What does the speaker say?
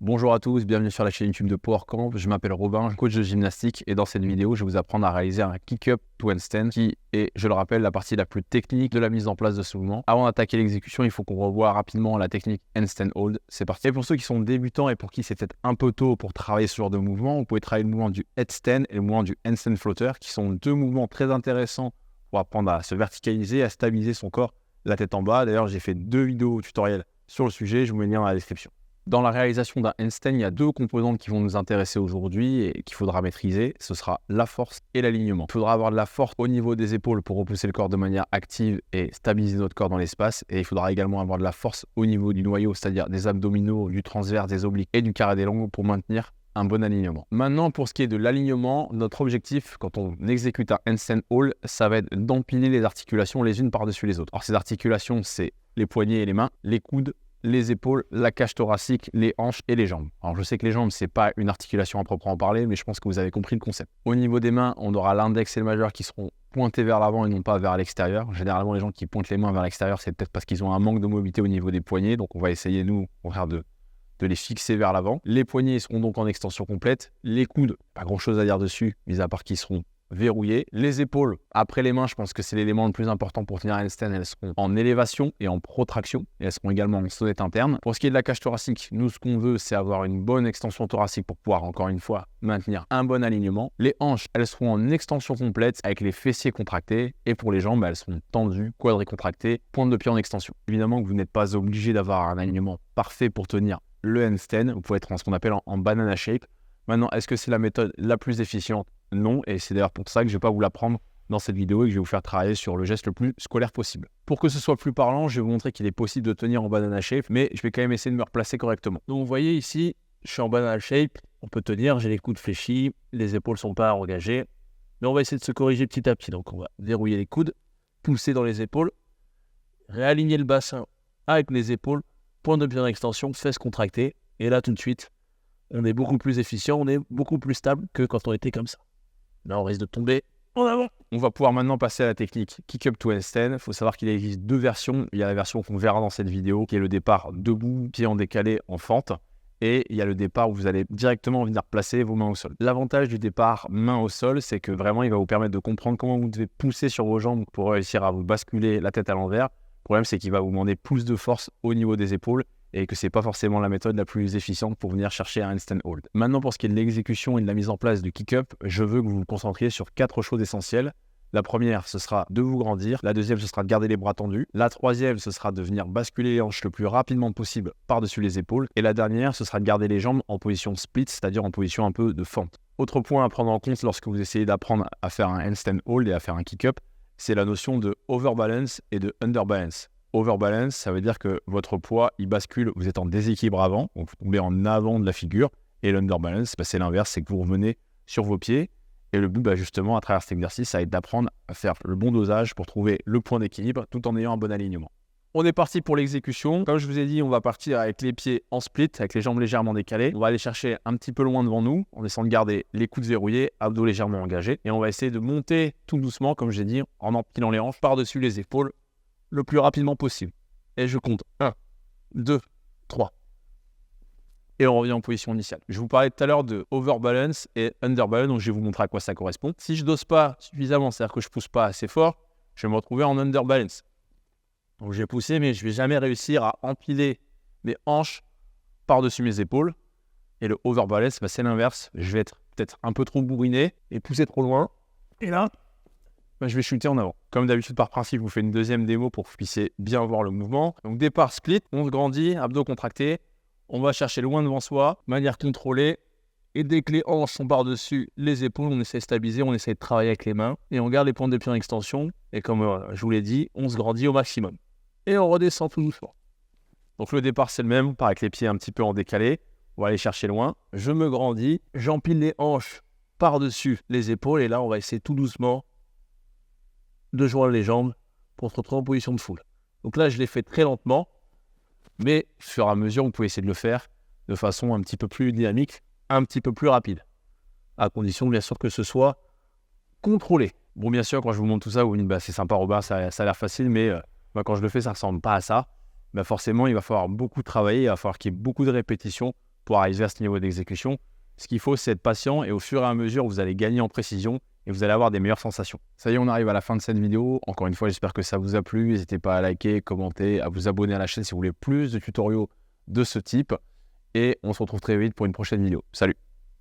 Bonjour à tous, bienvenue sur la chaîne YouTube de PowerCamp. Je m'appelle Robin, coach de gymnastique et dans cette vidéo, je vais vous apprendre à réaliser un kick-up to handstand qui est, je le rappelle, la partie la plus technique de la mise en place de ce mouvement. Avant d'attaquer l'exécution, il faut qu'on revoie rapidement la technique handstand hold. C'est parti. Et pour ceux qui sont débutants et pour qui c'est peut-être un peu tôt pour travailler ce genre de mouvement, vous pouvez travailler le mouvement du headstand et le mouvement du handstand floater qui sont deux mouvements très intéressants pour apprendre à se verticaliser, à stabiliser son corps, la tête en bas. D'ailleurs, j'ai fait 2 vidéos tutoriels sur le sujet, je vous mets le lien dans la description. Dans la réalisation d'un handstand, il y a 2 composantes qui vont nous intéresser aujourd'hui et qu'il faudra maîtriser. Ce sera la force et l'alignement. Il faudra avoir de la force au niveau des épaules pour repousser le corps de manière active et stabiliser notre corps dans l'espace. Et il faudra également avoir de la force au niveau du noyau, c'est-à-dire des abdominaux, du transverse, des obliques et du carré des longues pour maintenir un bon alignement. Maintenant, pour ce qui est de l'alignement, notre objectif quand on exécute un handstand hold, ça va être d'empiler les articulations les unes par-dessus les autres. Alors ces articulations, c'est les poignets et les mains, les coudes, les épaules, la cage thoracique, les hanches et les jambes. Alors je sais que les jambes, c'est pas une articulation à proprement parler, mais je pense que vous avez compris le concept. Au niveau des mains, on aura l'index et le majeur qui seront pointés vers l'avant et non pas vers l'extérieur. Généralement, les gens qui pointent les mains vers l'extérieur, c'est peut-être parce qu'ils ont un manque de mobilité au niveau des poignets. Donc on va essayer, nous, au contraire, de les fixer vers l'avant. Les poignets seront donc en extension complète. Les coudes, pas grand-chose à dire dessus, mis à part qu'ils seront verrouillés. Les épaules, après les mains, je pense que c'est l'élément le plus important pour tenir un handstand. Elles seront en élévation et en protraction. Et elles seront également en sonnette interne. Pour ce qui est de la cage thoracique, nous, ce qu'on veut, c'est avoir une bonne extension thoracique pour pouvoir, encore une fois, maintenir un bon alignement. Les hanches, elles seront en extension complète avec les fessiers contractés. Et pour les jambes, elles seront tendues, quadricontractées, pointe de pied en extension. Évidemment que vous n'êtes pas obligé d'avoir un alignement parfait pour tenir le handstand. Vous pouvez être en ce qu'on appelle en banana shape. Maintenant, est-ce que c'est la méthode la plus efficiente? Non, et c'est d'ailleurs pour ça que je ne vais pas vous l'apprendre dans cette vidéo et que je vais vous faire travailler sur le geste le plus scolaire possible. Pour que ce soit plus parlant, je vais vous montrer qu'il est possible de tenir en banana shape, mais je vais quand même essayer de me replacer correctement. Donc vous voyez ici, je suis en banana shape, on peut tenir, j'ai les coudes fléchis, les épaules ne sont pas engagées, mais on va essayer de se corriger petit à petit. Donc on va verrouiller les coudes, pousser dans les épaules, réaligner le bassin avec les épaules, point de pied en extension, fesses contractées, et là tout de suite, on est beaucoup plus efficient, on est beaucoup plus stable que quand on était comme ça. Là, on risque de tomber en avant. On va pouvoir maintenant passer à la technique kick-up to handstand. Il faut savoir qu'il existe 2 versions. Il y a la version qu'on verra dans cette vidéo, qui est le départ debout, pied en décalé, en fente. Et il y a le départ où vous allez directement venir placer vos mains au sol. L'avantage du départ main au sol, c'est que vraiment, il va vous permettre de comprendre comment vous devez pousser sur vos jambes pour réussir à vous basculer la tête à l'envers. Le problème, c'est qu'il va vous demander plus de force au niveau des épaules et que ce n'est pas forcément la méthode la plus efficiente pour venir chercher un handstand hold. Maintenant, pour ce qui est de l'exécution et de la mise en place du kick-up, je veux que vous vous concentriez sur 4 choses essentielles. La première, ce sera de vous grandir. La deuxième, ce sera de garder les bras tendus. La troisième, ce sera de venir basculer les hanches le plus rapidement possible par-dessus les épaules. Et la dernière, ce sera de garder les jambes en position split, c'est-à-dire en position un peu de fente. Autre point à prendre en compte lorsque vous essayez d'apprendre à faire un handstand hold et à faire un kick-up, c'est la notion de overbalance et de underbalance. Overbalance, ça veut dire que votre poids, il bascule, vous êtes en déséquilibre avant, donc vous tombez en avant de la figure. Et l'underbalance, c'est l'inverse, c'est que vous revenez sur vos pieds. Et le but, justement, à travers cet exercice, ça va être d'apprendre à faire le bon dosage pour trouver le point d'équilibre tout en ayant un bon alignement. On est parti pour l'exécution. Comme je vous ai dit, on va partir avec les pieds en split, avec les jambes légèrement décalées. On va aller chercher un petit peu loin devant nous, en essayant de garder les coudes verrouillés, abdos légèrement engagés. Et on va essayer de monter tout doucement, comme j'ai dit, en empilant les hanches par-dessus les épaules, le plus rapidement possible. Et je compte 1, 2, 3. Et on revient en position initiale. Je vous parlais tout à l'heure de overbalance et underbalance, donc je vais vous montrer à quoi ça correspond. Si je dose pas suffisamment, c'est-à-dire que je pousse pas assez fort, je vais me retrouver en underbalance. Donc je vais pousser, mais je vais jamais réussir à empiler mes hanches par-dessus mes épaules. Et le overbalance, c'est l'inverse. Je vais être peut-être un peu trop bourriné et pousser trop loin. Et là, je vais chuter en avant. Comme d'habitude, par principe, je vous fais une deuxième démo pour que vous puissiez bien voir le mouvement. Donc départ split, on se grandit, abdos contractés. On va chercher loin devant soi, manière contrôlée. Et dès que les hanches sont par-dessus les épaules, on essaie de stabiliser, on essaie de travailler avec les mains. Et on garde les pointes de pied en extension. Et comme je vous l'ai dit, on se grandit au maximum. Et on redescend tout doucement. Donc le départ, c'est le même, par avec les pieds un petit peu en décalé. On va aller chercher loin. Je me grandis, j'empile les hanches par-dessus les épaules. Et là, on va essayer tout doucement de joindre les jambes pour se retrouver en position de foule. Donc là, je l'ai fait très lentement, mais au fur et à mesure, vous pouvez essayer de le faire de façon un petit peu plus dynamique, un petit peu plus rapide, à condition bien sûr que ce soit contrôlé. Bon, bien sûr, quand je vous montre tout ça, vous vous dites c'est sympa Robin, ça a l'air facile, mais quand je le fais, ça ne ressemble pas à ça. Forcément, il va falloir beaucoup travailler, il va falloir qu'il y ait beaucoup de répétitions pour arriver à ce niveau d'exécution. Ce qu'il faut, c'est être patient et au fur et à mesure, vous allez gagner en précision et vous allez avoir des meilleures sensations. Ça y est, on arrive à la fin de cette vidéo. Encore une fois, j'espère que ça vous a plu. N'hésitez pas à liker, commenter, à vous abonner à la chaîne si vous voulez plus de tutoriaux de ce type. Et on se retrouve très vite pour une prochaine vidéo. Salut!